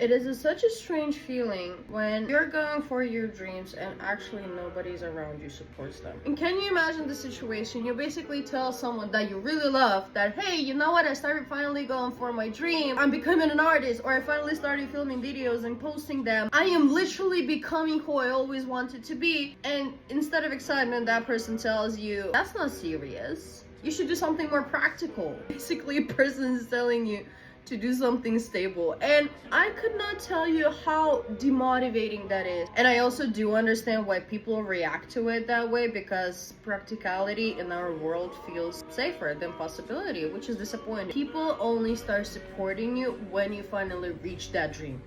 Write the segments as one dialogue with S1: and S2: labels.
S1: It is such a strange feeling when you're going for your dreams and actually nobody's around you supports them. And can you imagine the situation? You basically tell someone that you really love that, hey, you know what? I started finally going for my dream. I'm becoming an artist, or I finally started filming videos and posting them. I am literally becoming who I always wanted to be. And instead of excitement, that person tells you, that's not serious. You should do something more practical. Basically, a person is telling you to do something stable, and I could not tell you how demotivating that is. And I also do understand why people react to it that way, because practicality in our world feels safer than possibility, which is disappointing. People only start supporting you when you finally reach that dream,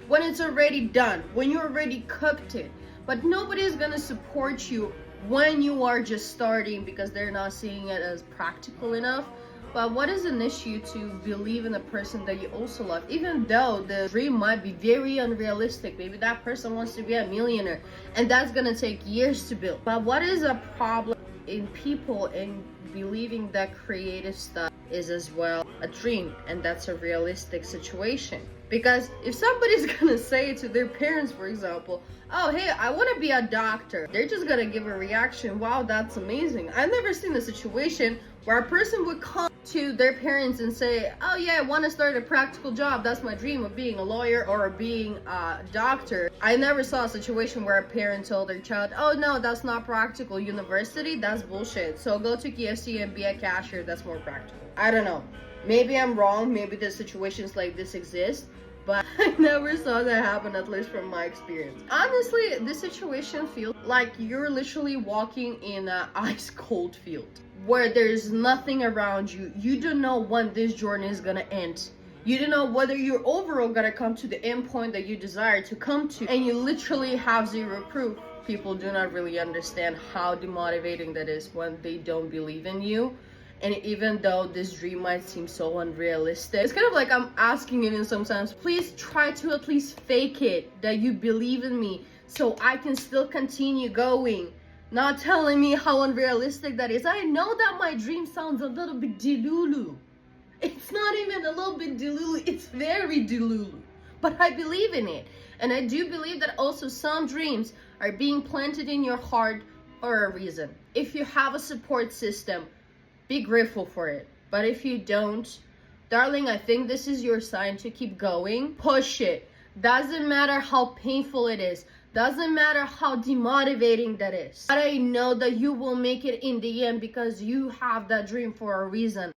S1: when it's already done, when you already cooked it. But nobody's gonna support you when you are just starting, because they're not seeing it as practical enough. But what is an issue to believe in a person that you also love, even though the dream might be very unrealistic? Maybe that person wants to be a millionaire, and that's gonna take years to build. But what is a problem in people in believing that creative stuff is as well a dream, and that's a realistic situation? Because if somebody's gonna say to their parents, for example, oh, hey, I want to be a doctor, they're just gonna give a reaction, wow, that's amazing. I've never seen a situation where a person would come to their parents and say, oh yeah, I want to start a practical job, that's my dream of being a lawyer or being a doctor. I never saw a situation where a parent told their child, oh no, that's not practical, university, that's bullshit, so go to KFC and be a cashier, that's more practical. I don't know, maybe I'm wrong, maybe the situations like this exist, but I never saw that happen, at least from my experience. Honestly, this situation feels like you're literally walking in an ice cold field where there's nothing around you. You don't know when this journey is gonna end. You don't know whether you're overall gonna come to the end point that you desire to come to, and you literally have zero proof. People do not really understand how demotivating that is when they don't believe in you. And even though this dream might seem so unrealistic, it's kind of like I'm asking it in sometimes, please try to at least fake it that you believe in me so I can still continue going. Not telling me how unrealistic that is. I know that my dream sounds a little bit delulu. It's not even a little bit delulu, it's very delulu. But I believe in it. And I do believe that also some dreams are being planted in your heart for a reason. If you have a support system, be grateful for it. But if you don't, darling, I think this is your sign to keep going. Push it. Doesn't matter how painful it is. Doesn't matter how demotivating that is. But I know that you will make it in the end, because you have that dream for a reason.